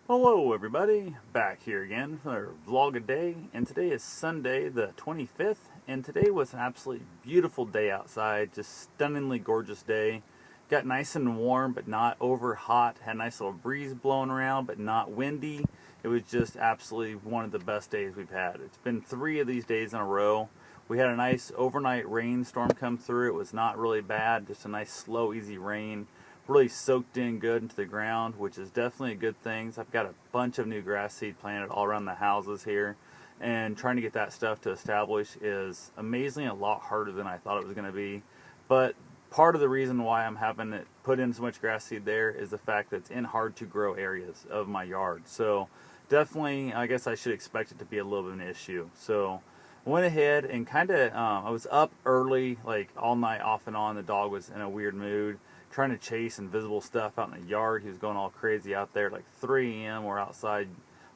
Hello everybody, back here again for another vlog a day, and today is Sunday the 25th, and today was an absolutely beautiful day outside, just stunningly gorgeous day. Got nice and warm but not over hot, had a nice little breeze blowing around but not windy. It was just absolutely one of the best days we've had. It's been 3 of these days in a row. We had a nice overnight rainstorm come through. It was not really bad, just a nice slow easy rain. Really soaked in good into the ground, which is definitely a good thing. So I've got a bunch of new grass seed planted all around the houses here, and trying to get that stuff to establish is amazingly a lot harder than I thought it was going to be. But part of the reason why I'm having it put in so much grass seed there is the fact that it's in hard to grow areas of my yard. So definitely, I guess I should expect it to be a little bit of an issue. So I went ahead and kind of, I was up early, like all night off and on. The dog was in a weird mood, trying to chase invisible stuff out in the yard. He was going all crazy out there. Like 3 a.m. we're outside.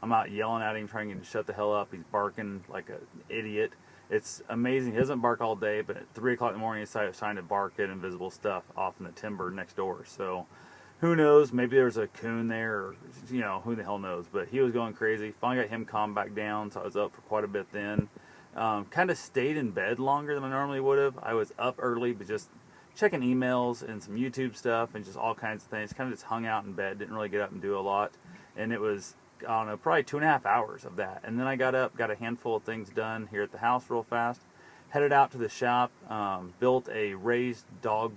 I'm out yelling at him, trying to get him to shut the hell up. He's barking like an idiot. It's amazing. He doesn't bark all day, but at 3 o'clock in the morning, he decided trying to bark at invisible stuff off in the timber next door. So who knows? Maybe there's a coon there, or who the hell knows. But he was going crazy. Finally got him calmed back down, so I was up for quite a bit then. Kind of stayed in bed longer than I normally would have. I was up early, but just checking emails and some YouTube stuff and just all kinds of things. Kind of just hung out in bed, didn't really get up and do a lot. And it was, I don't know, probably 2.5 hours of that. And then I got up, got a handful of things done here at the house real fast, headed out to the shop, built a raised dog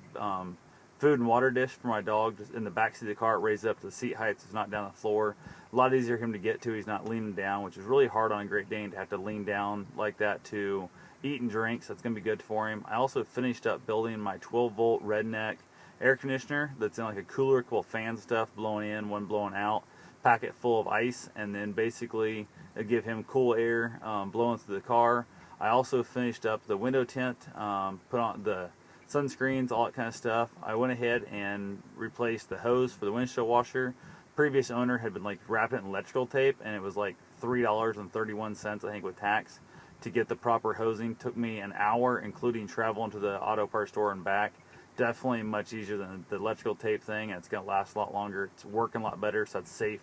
food and water dish for my dog just in the back seat of the car. It raised up to the seat height, so it's not down the floor. A lot easier for him to get to. He's not leaning down, which is really hard on a Great Dane to have to lean down like that to eat and drink, so that's going to be good for him. I also finished up building my 12-volt Redneck air conditioner that's in like a cooler, couple fan stuff blowing in, one blowing out, packet full of ice, and then basically give him cool air blowing through the car. I also finished up the window tint, put on the sunscreens, all that kind of stuff. I went ahead and replaced the hose for the windshield washer. Previous owner had been like wrapping it in electrical tape, and it was like $3.31, I think, with tax to get the proper hosing. Took me an hour, including traveling to the auto parts store and back. Definitely much easier than the electrical tape thing, and it's going to last a lot longer. It's working a lot better, so it's safe,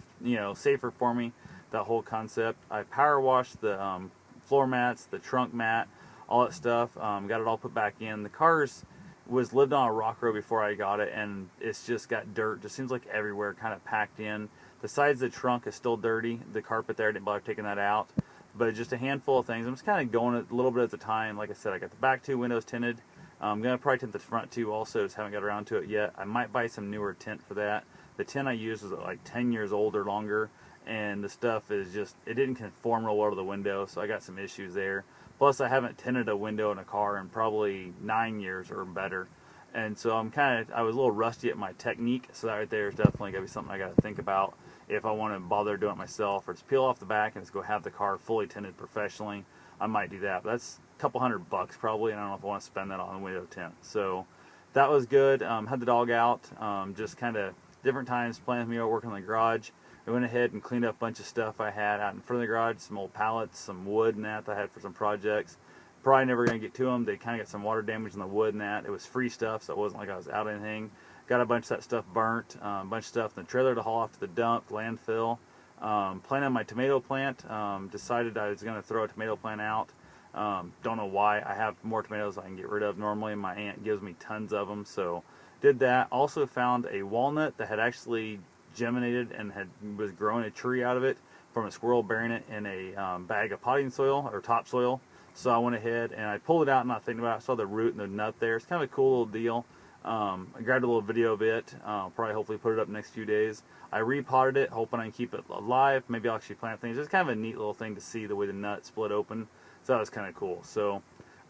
safer for me, that whole concept. I power washed the floor mats, the trunk mat, all that stuff. Got it all put back in. The car's was lived on a rock road before I got it, and it's just got dirt. Just seems like everywhere, kind of packed in. The sides of the trunk is still dirty. The carpet there, I didn't bother taking that out. But just a handful of things. I'm just kind of going a little bit at a time. Like I said, I got the back 2 windows tinted. I'm going to probably tint the front 2 also, just haven't got around to it yet. I might buy some newer tint for that. The tint I used was like 10 years old or longer, and the stuff is just, it didn't conform real well to the window, so I got some issues there. Plus, I haven't tinted a window in a car in probably 9 years or better. And so I was a little rusty at my technique, so that right there is definitely going to be something I got to think about if I want to bother doing it myself, or just peel off the back and just go have the car fully tinted professionally. I might do that, but that's a couple $100 probably, and I don't know if I want to spend that on a window tint. So that was good. Had the dog out, just kind of different times playing with me or working in the garage. I went ahead and cleaned up a bunch of stuff I had out in front of the garage, some old pallets, some wood and that I had for some projects. Probably never going to get to them. They kind of got some water damage in the wood and that. It was free stuff, so it wasn't like I was out anything. Got a bunch of that stuff burnt, a bunch of stuff in the trailer to haul off to the dump, landfill. Planted my tomato plant. Decided I was going to throw a tomato plant out. Don't know why. I have more tomatoes I can get rid of normally. My aunt gives me tons of them, so did that. Also found a walnut that had actually germinated and was growing a tree out of it from a squirrel burying it in a bag of potting soil or topsoil. So I went ahead and I pulled it out, not thinking about it. I saw the root and the nut there. It's kind of a cool little deal. I grabbed a little video of it. Probably hopefully put it up next few days. I repotted it, hoping I can keep it alive. Maybe I'll actually plant things. It's kind of a neat little thing to see the way the nut split open. So that was kind of cool. So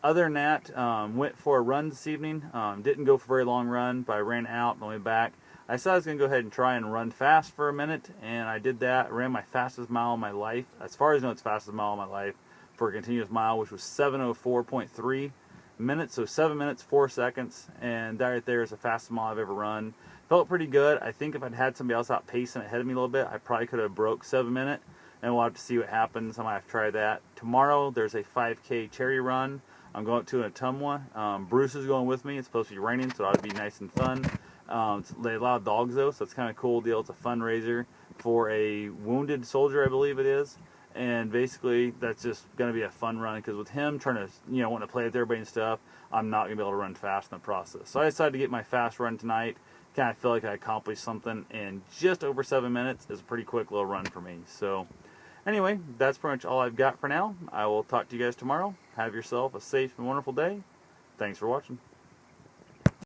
other than that, went for a run this evening. Didn't go for a very long run, but I ran out on the way back. I decided I was going to go ahead and try and run fast for a minute, and I did that. I ran my fastest mile of my life. As far as I know, it's the fastest mile of my life for a continuous mile, which was 7:04.3 minutes, so 7 minutes 4 seconds, and that right there is the fastest mile I've ever run. Felt pretty good. I think if I'd had somebody else out pacing ahead of me a little bit, I probably could have broke 7 minutes, and we'll have to see what happens. I might have to try that. Tomorrow there's a 5K charity run. I'm going to Ottumwa. Bruce is going with me. It's supposed to be raining, so it ought to be nice and fun. They allow dogs though, so it's kind of a cool deal. It's a fundraiser for a wounded soldier, I believe it is. And basically, that's just going to be a fun run because with him trying to, want to play with everybody and stuff, I'm not going to be able to run fast in the process. So I decided to get my fast run tonight. Kind of feel like I accomplished something in just over 7 minutes. Is a pretty quick little run for me. So anyway, that's pretty much all I've got for now. I will talk to you guys tomorrow. Have yourself a safe and wonderful day. Thanks for watching.